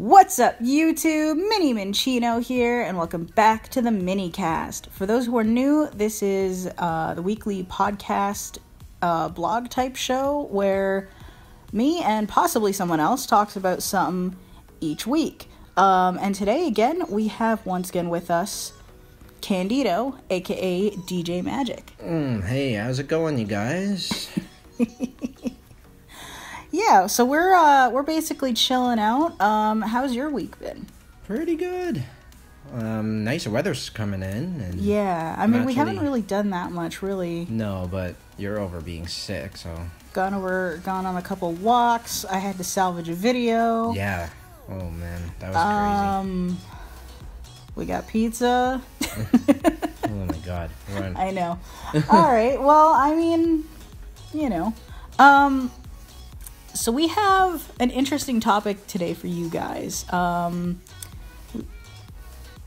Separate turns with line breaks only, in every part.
What's up, YouTube? Minnie Minchino here, and welcome back to the Minnycast. For those who are new, this is the weekly podcast blog type show where me and possibly someone else talks about something each week. And today, again, we have once again with us Candido, aka DJ.MAGIC.
Hey, how's it going, you guys?
Yeah, so we're basically chilling out. How's your week been?
Pretty good. Nice weather's coming in. And
yeah, I mean, we haven't really done that much, really.
No, but you're over being sick, so...
Gone on a couple walks. I had to salvage a video.
Yeah. Oh, man, that was crazy.
We got pizza.
Oh, my God. Run.
I know. All right, well, I mean, you know. So we have an interesting topic today for you guys.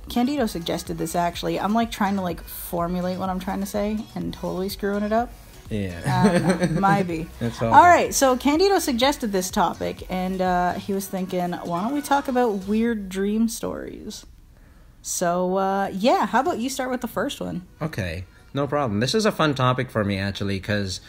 Candido suggested this, actually. I'm like trying to formulate what I'm trying to say and totally screwing it up.
Yeah.
I don't know. Might be. All right, so Candido suggested this topic, and he was thinking, why don't we talk about weird dream stories? So, yeah, how about you start with the first one?
Okay, no problem. This is a fun topic for me, actually, because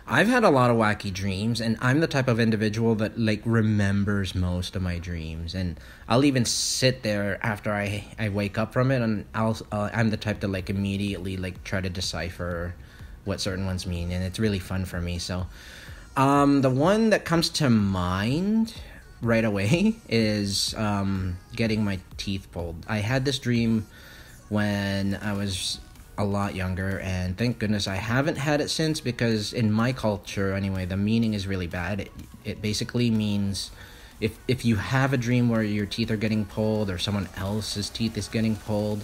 I've had a lot of wacky dreams, and I'm the type of individual that, remembers most of my dreams, and I'll even sit there after I wake up from it, and I'm the type to, immediately, try to decipher what certain ones mean, and it's really fun for me. So, the one that comes to mind right away is getting my teeth pulled. I had this dream when I was a lot younger, and thank goodness I haven't had it since, because in my culture anyway, the meaning is really bad. It basically means if you have a dream where your teeth are getting pulled or someone else's teeth is getting pulled,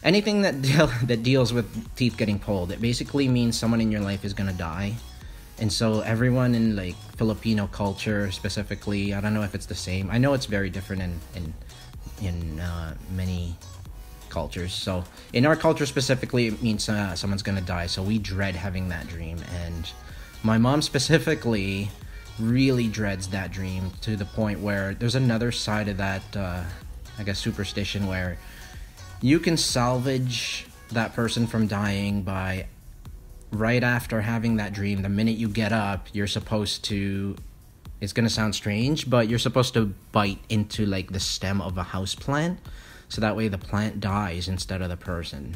anything that deals with teeth getting pulled, it basically means someone in your life is gonna die. And so everyone in Filipino culture specifically, I don't know if it's the same, I know it's very different in many cultures. So in our culture specifically, it means someone's gonna die, so we dread having that dream. And my mom specifically really dreads that dream, to the point where there's another side of that I guess superstition, where you can salvage that person from dying by, right after having that dream, the minute you get up, you're supposed to, it's gonna sound strange, but you're supposed to bite into the stem of a house plant, so that way the plant dies instead of the person.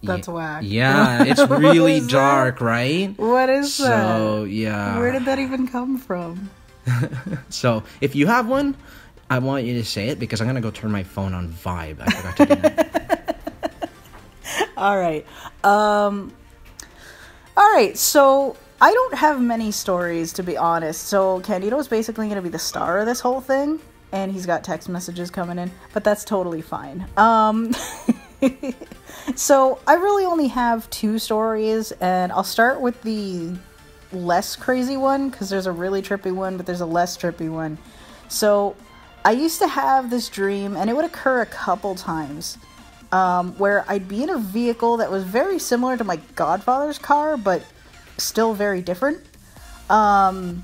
That's whack.
Yeah, it's really dark, right?
What is that?
So, yeah.
Where did that even come from?
So, if you have one, I want you to say it, because I'm going to go turn my phone on vibe. I forgot to do that.
All right. All right, so I don't have many stories, to be honest. So, Candido is basically going to be the star of this whole thing. And he's got text messages coming in, but that's totally fine. So I really only have two stories, and I'll start with the less crazy one, because there's a really trippy one, but there's a less trippy one. So I used to have this dream, and it would occur a couple times, where I'd be in a vehicle that was very similar to my godfather's car, but still very different. I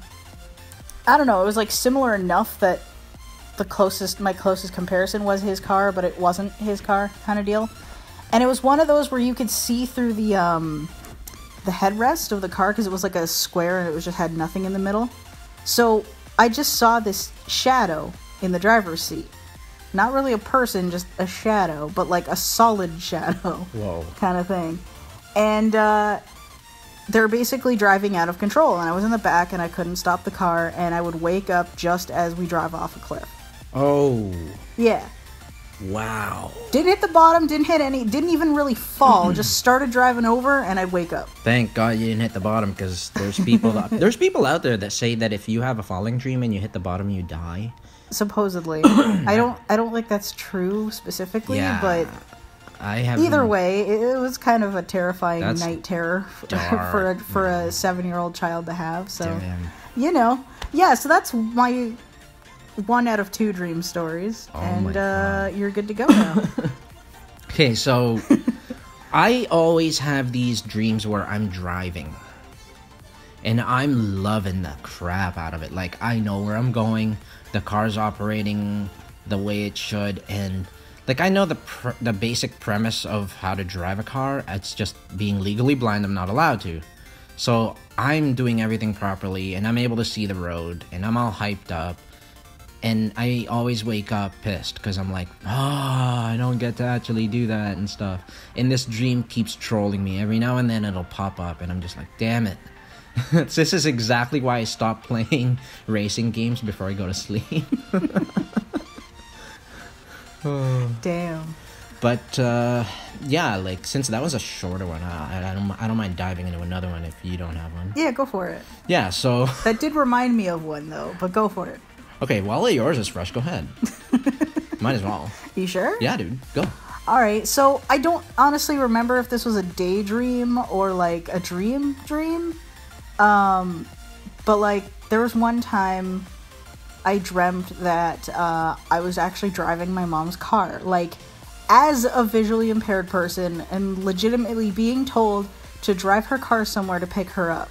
don't know, it was similar enough that my closest comparison was his car, but it wasn't his car, kind of deal. And it was one of those where you could see through the headrest of the car, because it was a square and it just had nothing in the middle. So I just saw this shadow in the driver's seat. Not really a person, just a shadow, but a solid shadow.
Whoa.
Kind of thing. And they're basically driving out of control, and I was in the back and I couldn't stop the car, and I would wake up just as we drive off a cliff.
Oh.
Yeah.
Wow.
Didn't hit the bottom, didn't even really fall, just started driving over, and I'd wake up.
Thank God you didn't hit the bottom, because there's people out there that say that if you have a falling dream and you hit the bottom, you die.
Supposedly. I don't think that's true specifically,
yeah,
but either way, it was kind of a terrifying night terror for a 7-year-old child to have. So,
damn.
Yeah, so that's my 1 out of 2 dream stories, and you're good to go now.
Okay, so I always have these dreams where I'm driving, And I'm loving the crap out of it. Like, I know where I'm going. The car's operating the way it should. And, like, I know the basic premise of how to drive a car. It's just being legally blind. I'm not allowed to. So, I'm doing everything properly. And I'm able to see the road. And I'm all hyped up. And I always wake up pissed. Because I'm like, I don't get to actually do that and stuff. And this dream keeps trolling me. Every now and then it'll pop up. And I'm just like, damn it. This is exactly why I stopped playing racing games before I go to sleep.
Damn.
But yeah, like, since that was a shorter one, I don't mind diving into another one if you don't have one.
Yeah, go for it.
Yeah, so
that did remind me of one though, but go for it.
Okay, while yours is fresh, go ahead. Might as well.
You sure?
Yeah, dude, go.
All right, so I don't honestly remember if this was a daydream or like a dream. But like there was one time I dreamt that I was actually driving my mom's car, like as a visually impaired person, and legitimately being told to drive her car somewhere to pick her up.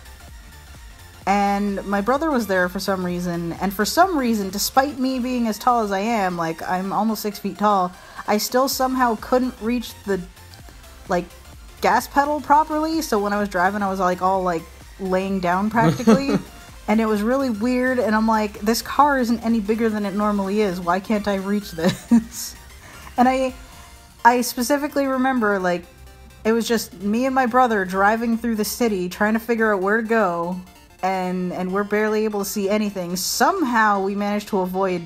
And my brother was there for some reason, and for some reason, despite me being as tall as I am, like I'm almost 6 feet tall, I still somehow couldn't reach the like gas pedal properly. So when I was driving, I was like all like laying down practically. And it was really weird, and I'm like, this car isn't any bigger than it normally is. Why can't I reach this? And I specifically remember, like, it was just me and my brother driving through the city, trying to figure out where to go, and we're barely able to see anything. Somehow we managed to avoid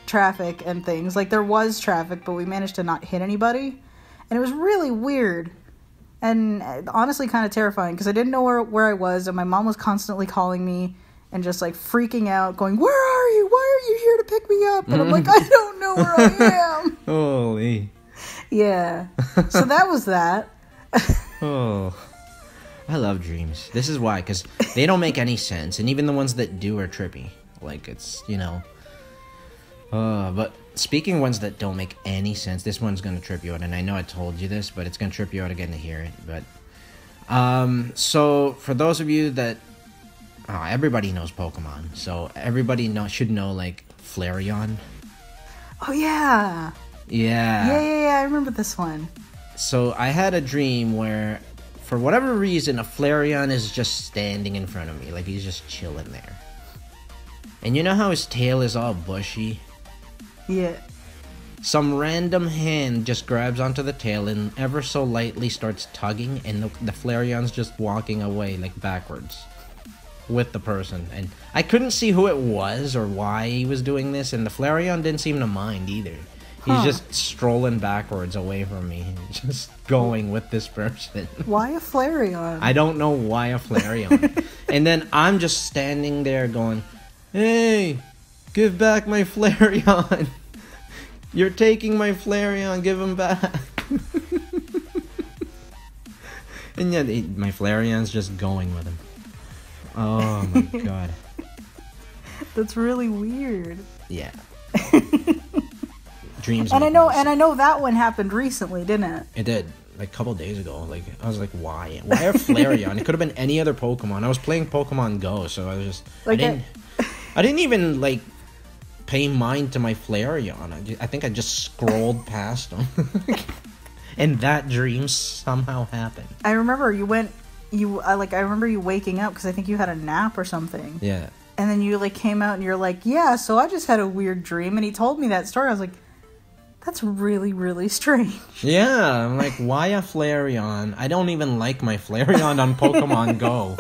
traffic and things. Like, there was traffic, but we managed to not hit anybody. And it was really weird. And honestly kind of terrifying, because I didn't know where I was, and my mom was constantly calling me and just like freaking out, going, "Where are you? Why are you here to pick me up?" And I'm like, I don't know where I am.
Holy.
Yeah. So that was that.
Oh, I love dreams. This is why, because they don't make any sense, and even the ones that do are trippy. Like, it's, you know. But speaking of ones that don't make any sense, this one's gonna trip you out, and I know I told you this, but it's gonna trip you out again to hear it. But so for those of you that everybody knows Pokemon, so everybody should know like Flareon.
Oh yeah. Yeah, I remember this one.
So I had a dream where, for whatever reason, a Flareon is just standing in front of me, like he's just chilling there. And you know how his tail is all bushy?
Yeah.
Some random hand just grabs onto the tail and ever so lightly starts tugging, and the Flareon's just walking away, like, backwards with the person. And I couldn't see who it was or why he was doing this, and the Flareon didn't seem to mind either. He's just strolling backwards away from me, just going with this person.
Why a Flareon?
I don't know why a Flareon. And then I'm just standing there going, "Hey, give back my Flareon. You're taking my Flareon, give him back." And yeah, my Flareon's just going with him. Oh my god.
That's really weird.
Yeah. Dreams.
And I know that one happened recently, didn't it?
It did. Like a couple days ago. Like, I was like, why? Why a Flareon? It could have been any other Pokemon. I was playing Pokemon Go, so I was just like, I didn't even like pay mind to my Flareon. I think I just scrolled past him. And that dream somehow happened.
I remember I remember you waking up because I think you had a nap or something.
Yeah.
And then you like came out and you're like, "Yeah, so I just had a weird dream." And he told me that story. I was like, that's really, really strange. Yeah,
I'm like, why a Flareon? I don't even like my Flareon on Pokemon Go.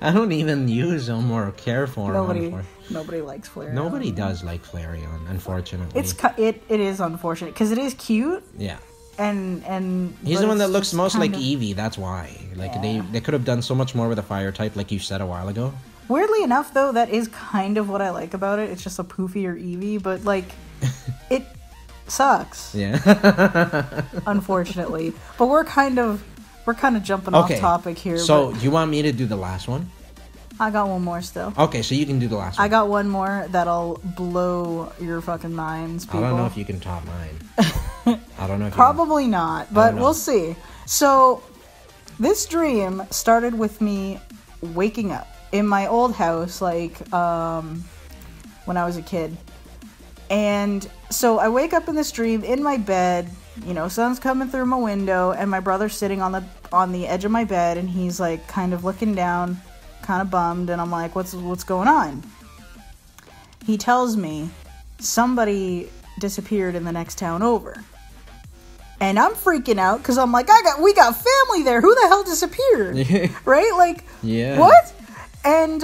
I don't even use them or care for them.
Nobody likes Flareon.
Nobody does like Flareon, unfortunately.
It is unfortunate because it is cute.
Yeah.
And
he's the one that looks most like Eevee. That's why. Like, yeah. They could have done so much more with a fire type, like you said a while ago.
Weirdly enough, though, that is kind of what I like about it. It's just a poofier Eevee, but like, it sucks.
Yeah.
Unfortunately, but we're kind of jumping off topic here.
So you want me to do the last one?
I got one more still.
Okay, so you can do the last one.
I got one more that'll blow your fucking minds, people.
I don't know if you can top mine. I don't know if
Probably not, but we'll see. So, this dream started with me waking up in my old house, like, when I was a kid. And so I wake up in this dream in my bed, you know, sun's coming through my window, and my brother's sitting on the edge of my bed, and he's like kind of looking down, kind of bummed, and I'm like, what's going on? He tells me somebody disappeared in the next town over. And I'm freaking out because I'm like, we got family there. Who the hell disappeared? Right? Like,
yeah.
What? And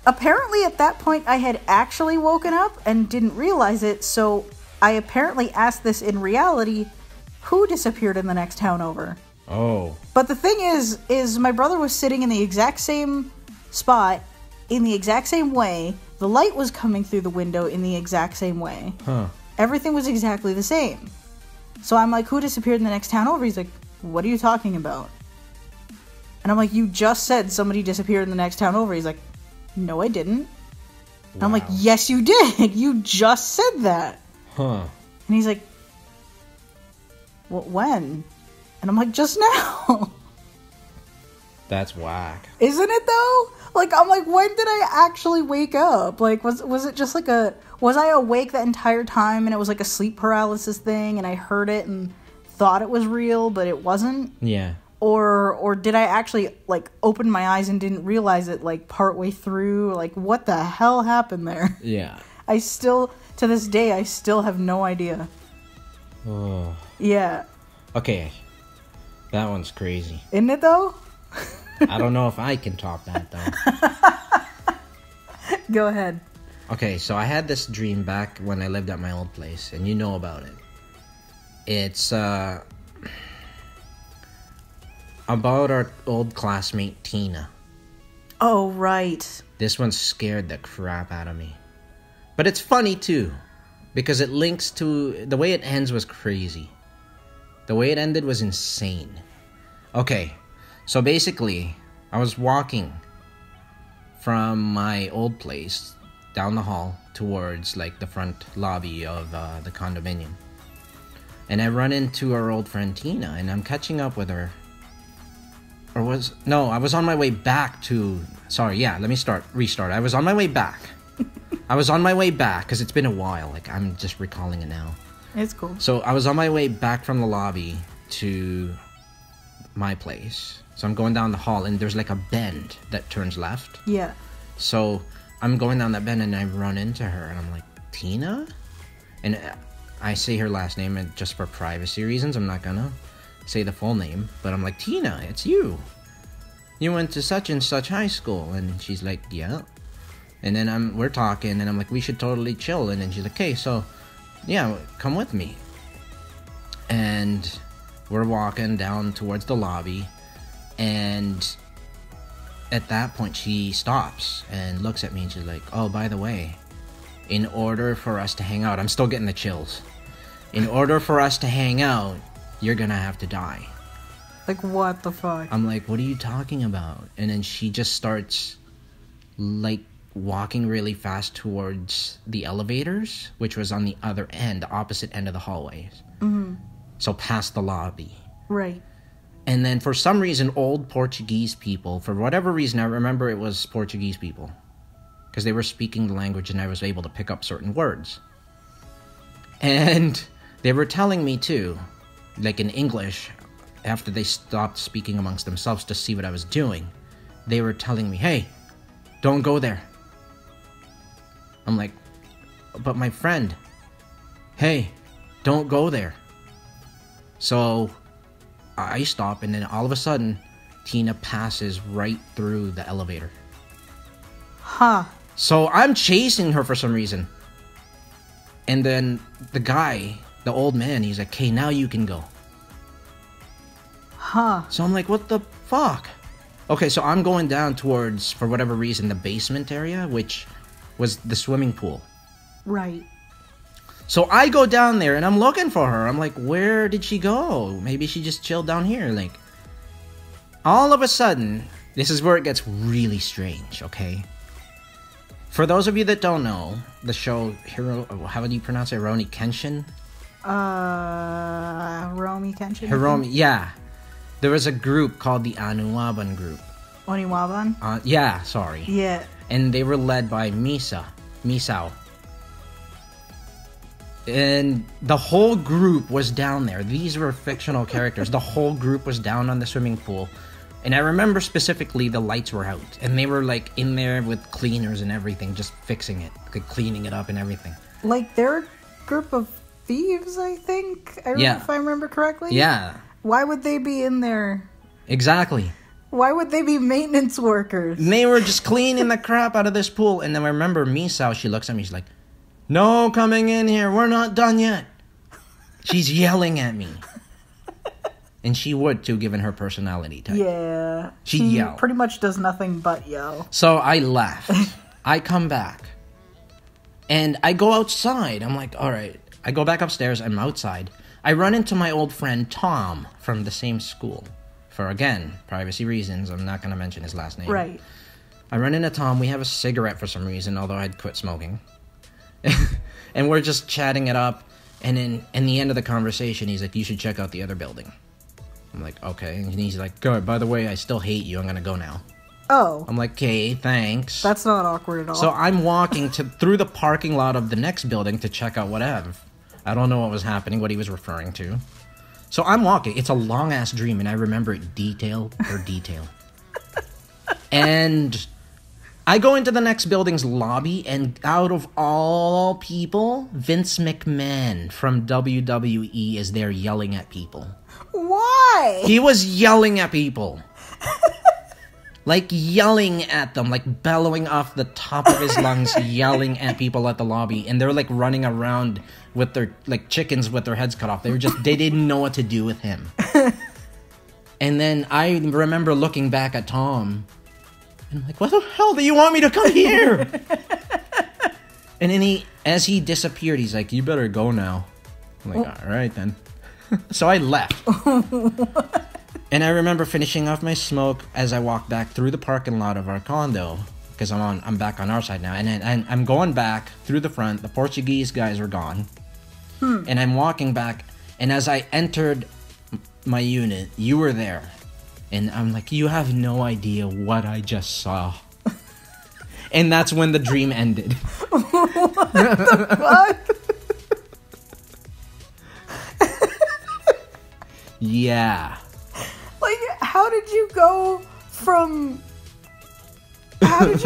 apparently at that point I had actually woken up and didn't realize it. So I apparently asked this in reality, who disappeared in the next town over?
Oh.
But the thing is my brother was sitting in the exact same spot in the exact same way. The light was coming through the window in the exact same way.
Huh.
Everything was exactly the same. So I'm like, who disappeared in the next town over? He's like, what are you talking about? And I'm like, you just said somebody disappeared in the next town over. He's like, no, I didn't. Wow. And I'm like, yes, you did. You just said that.
Huh.
And he's like, well, when? And I'm like, just now.
That's whack.
Isn't it though? Like, I'm like, when did I actually wake up? Like, was it just like was I awake that entire time and it was like a sleep paralysis thing and I heard it and thought it was real, but it wasn't?
Yeah.
Or did I actually, like, open my eyes and didn't realize it, like, partway through? Like, what the hell happened there?
Yeah.
I still, to this day, I still have no idea.
Oh.
Yeah.
Okay. That one's crazy.
Isn't it, though?
I don't know if I can top that, though.
Go ahead.
Okay, so I had this dream back when I lived at my old place, and you know about it. It's, about our old classmate, Tina.
Oh, right.
This one scared the crap out of me. But it's funny, too. Because it links to... The way it ends was crazy. The way it ended was insane. Okay. So basically, I was walking from my old place down the hall towards, like, the front lobby of the condominium. And I run into our old friend Tina, and I'm catching up with her. I was on my way back to... Sorry, yeah, let me restart. I was on my way back. Because it's been a while. Like, I'm just recalling it now.
It's cool.
So, I was on my way back from the lobby to my place. So, I'm going down the hall, and there's, like, a bend that turns left.
Yeah.
So, I'm going down that bend, and I run into her, and I'm like, Tina? And I say her last name, and just for privacy reasons, I'm not gonna say the full name, but I'm like, Tina, it's you. You went to such and such high school. And she's like, yeah. And then we're talking, and I'm like, we should totally chill. And then she's like, okay, so yeah, come with me. And we're walking down towards the lobby, and at that point she stops and looks at me, and she's like, oh, by the way, in order for us to hang out, I'm still getting the chills. In order for us to hang out, you're gonna have to die.
Like, what the fuck?
I'm like, what are you talking about? And then she just starts, like, walking really fast towards the elevators, which was on the other end, the opposite end of the hallways.
Mm-hmm.
So past the lobby.
Right.
And then for some reason, old Portuguese people, for whatever reason, I remember it was Portuguese people, because they were speaking the language and I was able to pick up certain words. And they were telling me too, like in English, after they stopped speaking amongst themselves to see what I was doing, they were telling me, hey, don't go there. I'm like, but my friend, hey, don't go there. So I stop, and then all of a sudden, Tina passes right through the elevator.
Huh.
So I'm chasing her for some reason. And then the guy, the old man, he's like, okay, now you can go.
Huh.
So I'm like, what the fuck? Okay, so I'm going down towards, for whatever reason, the basement area, which was the swimming pool.
Right.
So I go down there, and I'm looking for her. I'm like, where did she go? Maybe she just chilled down here. Like, all of a sudden, this is where it gets really strange, okay? For those of you that don't know, the show, how do you pronounce it? Rurouni Kenshin?
Rurouni Kenshin?
Hiromi, yeah. There was a group called the Anuaban group.
Oniwaban?
Yeah, sorry.
Yeah.
And they were led by Misao. And the whole group was down there. These were fictional characters. The whole group was down on the swimming pool. And I remember specifically the lights were out. And they were like in there with cleaners and everything, just fixing it, like cleaning it up and everything.
Like they're a group of thieves, I think? If I remember correctly?
Yeah.
Why would they be in there?
Exactly.
Why would they be maintenance workers?
And they were just cleaning the crap out of this pool. And then I remember Misao, she looks at me, she's like, "No coming in here, we're not done yet." She's yelling at me. And she would too, given her personality type.
Yeah.
She'd yell.
Pretty much does nothing but yell.
So I left. I come back. And I go outside. I'm like, all right. I go back upstairs. I'm outside. I run into my old friend Tom from the same school. For, again, privacy reasons. I'm not going to mention his last name.
Right.
I run into Tom. We have a cigarette for some reason, although I'd quit smoking. And we're just chatting it up. And then in the end of the conversation, he's like, "You should check out the other building." I'm like, "Okay." And he's like, "Good, by the way, I still hate you. I'm going to go now."
Oh.
I'm like, "Okay, thanks."
That's not awkward at all.
So I'm walking through the parking lot of the next building to check out whatever. I don't know what was happening, what he was referring to. So I'm walking. It's a long-ass dream, and I remember it detail per detail. And I go into the next building's lobby, and out of all people, Vince McMahon from WWE is there yelling at people.
Why?
He was yelling at people. Like, yelling at them, like, bellowing off the top of his lungs, yelling at people at the lobby. And they're, like, running around with their, like, chickens with their heads cut off. They didn't know what to do with him. And then I remember looking back at Tom, and I'm like, "What the hell do you want me to come here?" And then as he disappeared, he's like, "You better go now." I'm like, "All right, then." So I left. And I remember finishing off my smoke as I walked back through the parking lot of our condo, because I'm back on our side now, and I'm going back through the front. The Portuguese guys were gone, and I'm walking back. And as I entered my unit, you were there, and I'm like, "You have no idea what I just saw." And that's when the dream ended.
What the fuck?
Yeah.
Like, how did you go from... How did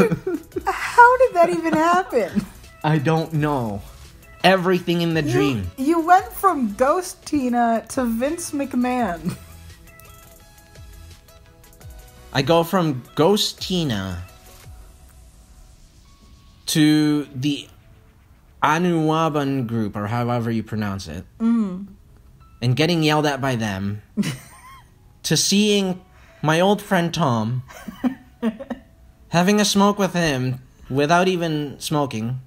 that even happen?
I don't know. Everything in the dream.
You went from Ghost Tina to Vince McMahon.
I go from Ghost Tina to the Anuwaban group, or however you pronounce it, and getting yelled at by them, to seeing my old friend Tom, having a smoke with him without even smoking,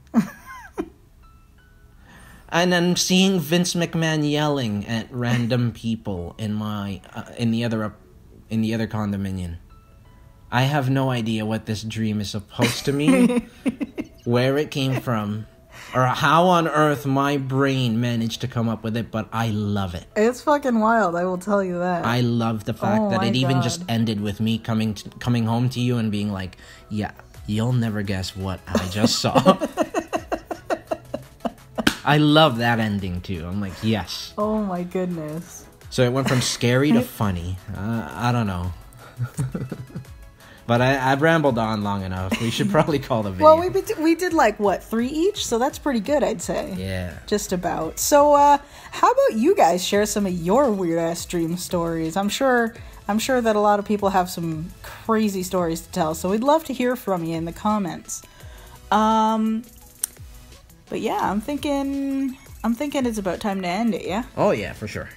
and then seeing Vince McMahon yelling at random people in my in the other condominium. I have no idea what this dream is supposed to mean, where it came from, or how on earth my brain managed to come up with it, but I love it.
It's fucking wild, I will tell you that.
I love the fact that it even just ended with me coming home to you and being like, "Yeah, you'll never guess what I just saw." I love that ending too. I'm like, yes.
Oh my goodness.
So it went from scary to funny. I don't know. But I've rambled on long enough. We should probably call the video.
Well, we did like, what, 3 each? So that's pretty good, I'd say.
Yeah.
Just about. So, how about you guys share some of your weird-ass dream stories? I'm sure that a lot of people have some crazy stories to tell, so we'd love to hear from you in the comments. But yeah, I'm thinking it's about time to end it, yeah?
Oh, yeah, for sure.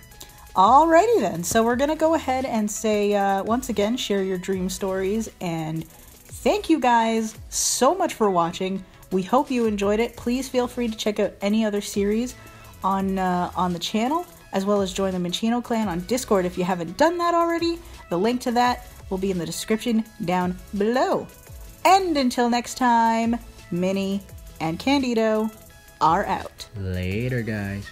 Alrighty then, so we're gonna go ahead and say, once again, share your dream stories, and thank you guys so much for watching. We hope you enjoyed it. Please feel free to check out any other series on the channel, as well as join the Minchino clan on Discord if you haven't done that already. The link to that will be in the description down below. And until next time, Minnie and Candido are out.
Later, guys.